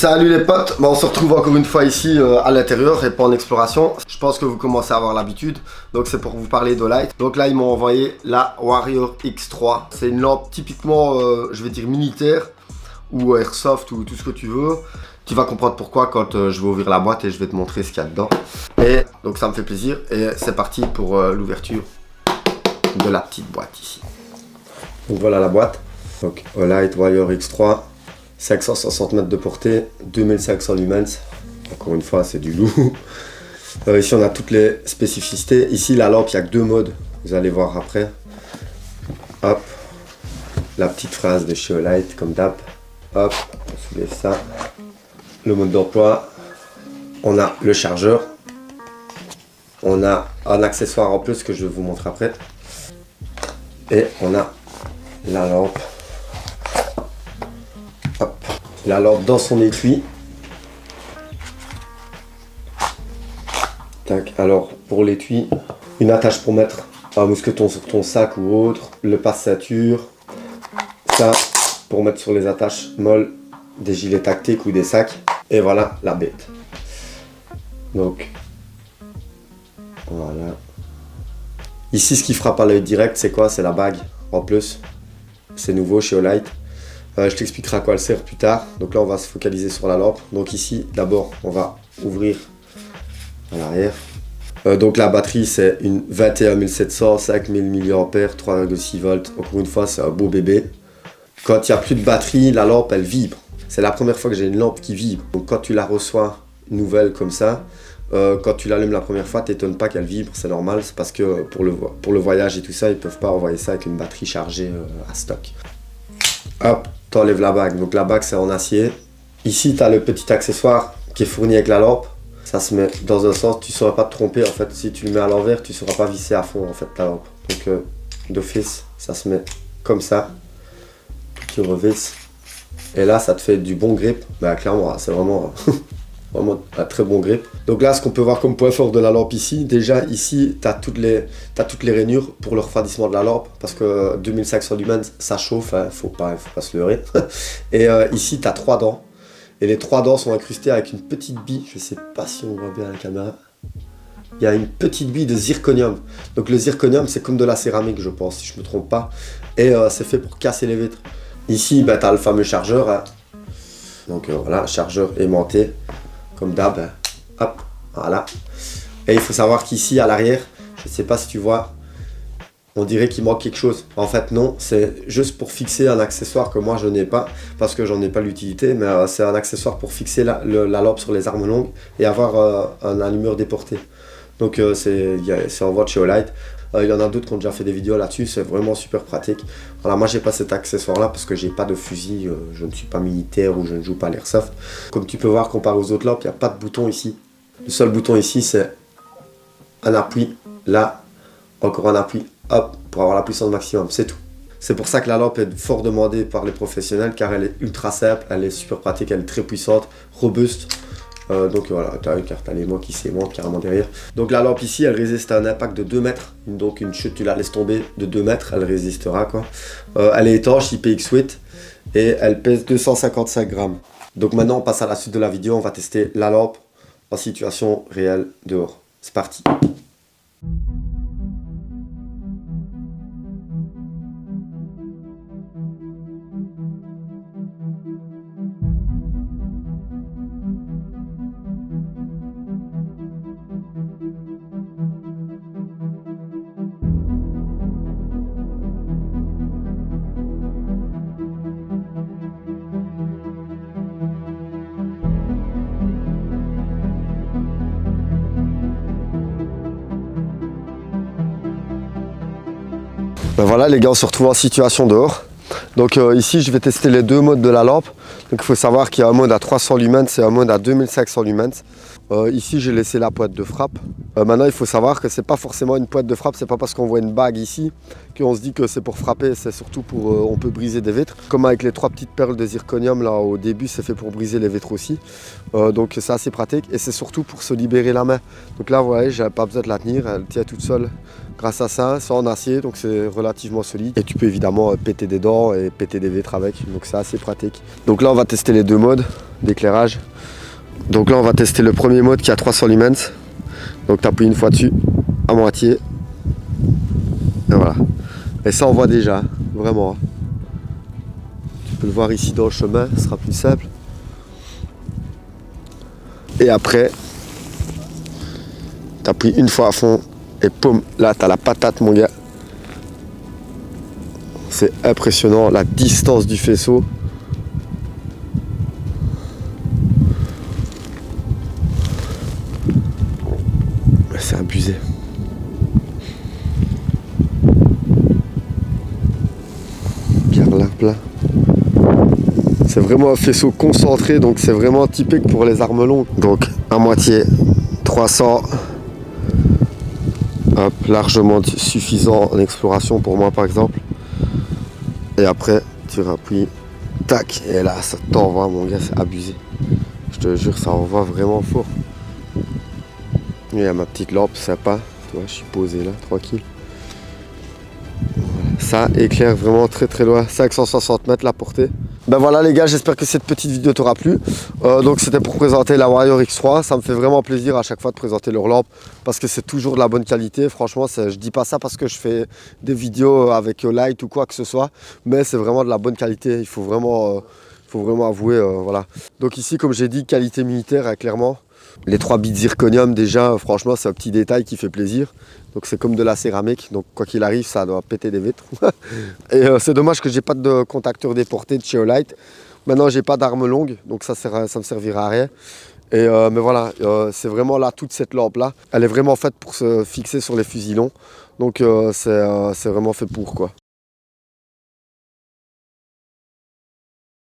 Salut les potes, on se retrouve encore une fois ici à l'intérieur et pas en exploration. Je pense que vous commencez à avoir l'habitude, donc c'est pour vous parler de Light. Donc là ils m'ont envoyé la Warrior X3. C'est une lampe typiquement, je vais dire militaire ou airsoft ou tout ce que tu veux. Tu vas comprendre pourquoi quand je vais ouvrir la boîte et je vais te montrer ce qu'il y a dedans. Et donc ça me fait plaisir et c'est parti pour l'ouverture de la petite boîte ici. Donc voilà la boîte. Donc Light Warrior X3. 560 mètres de portée, 2500 lumens, encore une fois c'est du lourd. Ici on a toutes les spécificités. Ici la lampe, il n'y a que deux modes, vous allez voir après. Hop, la petite phrase de chez Light comme d'hab. Hop, on soulève ça. Le mode d'emploi, on a le chargeur. On a un accessoire en plus que je vais vous montrer après. Et on a la lampe. La lampe dans son étui. Tac. Alors pour l'étui, une attache pour mettre un mousqueton sur ton sac ou autre, le passe-ceinture, ça pour mettre sur les attaches molles des gilets tactiques ou des sacs. Et voilà la bête. Donc voilà. Ici ce qui frappe à l'œil direct, c'est quoi? C'est la bague en plus. C'est nouveau chez Olight. Je t'expliquerai à quoi elle sert plus tard. Donc là on va se focaliser sur la lampe. Donc ici d'abord on va ouvrir à l'arrière. Donc la batterie c'est une 21700, 5000 mAh, 3,6 volts. Encore une fois c'est un beau bébé. Quand il n'y a plus de batterie, la lampe elle vibre. C'est la première fois que j'ai une lampe qui vibre. Donc quand tu la reçois nouvelle comme ça, quand tu l'allumes la première fois, t'étonnes pas qu'elle vibre, c'est normal. C'est parce que pour le voyage et tout ça, ils peuvent pas envoyer ça avec une batterie chargée à stock. Hop, t'enlèves la bague. Donc la bague c'est en acier. Ici tu as le petit accessoire qui est fourni avec la lampe. Ça se met dans un sens, tu ne sauras pas te tromper en fait. Si tu le mets à l'envers, tu ne sauras pas visser à fond en fait ta lampe. Donc d'office, ça se met comme ça. Tu revisse. Et là ça te fait du bon grip. Bah clairement, c'est vraiment... vraiment un très bon grip. Donc là, ce qu'on peut voir comme point fort de la lampe ici, déjà ici, tu as toutes les rainures pour le refroidissement de la lampe, parce que 2500 lumens, ça chauffe, hein, faut pas se leurrer. Et ici, tu as 3 dents. Et les 3 dents sont incrustées avec une petite bille, je sais pas si on voit bien la caméra. Il y a une petite bille de zirconium. Donc le zirconium, c'est comme de la céramique, je pense, si je me trompe pas. Et c'est fait pour casser les vitres. Ici, bah, tu as le fameux chargeur. Hein. Donc voilà, chargeur aimanté. Comme d'hab, hop, voilà. Et il faut savoir qu'ici à l'arrière, je ne sais pas si tu vois, on dirait qu'il manque quelque chose. En fait non, c'est juste pour fixer un accessoire que moi je n'ai pas, parce que j'en ai pas l'utilité, mais c'est un accessoire pour fixer la lampe sur les armes longues et avoir un allumeur déporté. Donc c'est en vente chez Olight. Il y en a d'autres qui ont déjà fait des vidéos là-dessus, c'est vraiment super pratique. Voilà, moi j'ai pas cet accessoire là parce que j'ai pas de fusil, je ne suis pas militaire ou je ne joue pas à l'airsoft. Comme tu peux voir, comparé aux autres lampes, il n'y a pas de bouton ici. Le seul bouton ici c'est un appui, là, encore un appui, hop, pour avoir la puissance maximum, c'est tout. C'est pour ça que la lampe est fort demandée par les professionnels car elle est ultra simple, elle est super pratique, elle est très puissante, robuste. Donc voilà, tu as une carte alément qui s'aimante carrément derrière. Donc la lampe ici, elle résiste à un impact de 2 mètres. Donc une chute, tu la laisses tomber de 2 mètres, elle résistera quoi. Elle est étanche, IPX8 et elle pèse 255 grammes. Donc maintenant, on passe à la suite de la vidéo. On va tester la lampe en situation réelle dehors. C'est parti. Ben voilà les gars, on se retrouve en situation dehors. Donc ici je vais tester les deux modes de la lampe. Donc il faut savoir qu'il y a un mode à 300 lumens et un mode à 2500 lumens. Ici j'ai laissé la pointe de frappe. Maintenant il faut savoir que c'est pas forcément une pointe de frappe, c'est pas parce qu'on voit une bague ici qu'on se dit que c'est pour frapper, c'est surtout pour on peut briser des vitres. Comme avec les 3 petites perles de zirconium là au début, c'est fait pour briser les vitres aussi. Donc c'est assez pratique et c'est surtout pour se libérer la main. Donc là vous voyez, j'ai pas besoin de la tenir, elle tient toute seule grâce à ça, c'est en acier donc c'est relativement solide. Et tu peux évidemment péter des dents et et péter des vitres avec, donc c'est assez pratique. Donc là on va tester les deux modes d'éclairage. Donc là on va tester le premier mode qui a 300 lumens. Donc tu appuies une fois dessus, à moitié. Et voilà. Et ça on voit déjà, vraiment. Tu peux le voir ici dans le chemin, ce sera plus simple. Et après, tu appuies une fois à fond et poum, là tu as la patate mon gars. C'est impressionnant la distance du faisceau. C'est abusé. Regarde là, plat. C'est vraiment un faisceau concentré, donc c'est vraiment typique pour les armes longues. Donc à moitié 300. Hop, largement suffisant en exploration pour moi par exemple. Et après tu rappuies, tac, et là ça t'envoie mon gars, c'est abusé. Je te jure, ça envoie vraiment fort. Il y a ma petite lampe sympa, tu vois, je suis posé là, tranquille. Voilà. Ça éclaire vraiment très très loin, 560 mètres la portée. Ben voilà les gars, j'espère que cette petite vidéo t'aura plu. Donc c'était pour présenter la Warrior X3. Ça me fait vraiment plaisir à chaque fois de présenter leur lampe parce que c'est toujours de la bonne qualité. Franchement, je dis pas ça parce que je fais des vidéos avec Light ou quoi que ce soit, mais c'est vraiment de la bonne qualité. Il faut vraiment avouer, voilà. Donc ici, comme j'ai dit, qualité militaire, hein, clairement. Les 3 bits zirconium déjà, franchement, c'est un petit détail qui fait plaisir. Donc c'est comme de la céramique, donc quoi qu'il arrive, ça doit péter des vitres. Et c'est dommage que j'ai pas de contacteur déporté de chez Olight. Maintenant, j'ai pas d'arme longue, donc ça me servira à rien. Et mais voilà, c'est vraiment là, toute cette lampe là, elle est vraiment faite pour se fixer sur les fusils longs. Donc c'est vraiment fait pour quoi.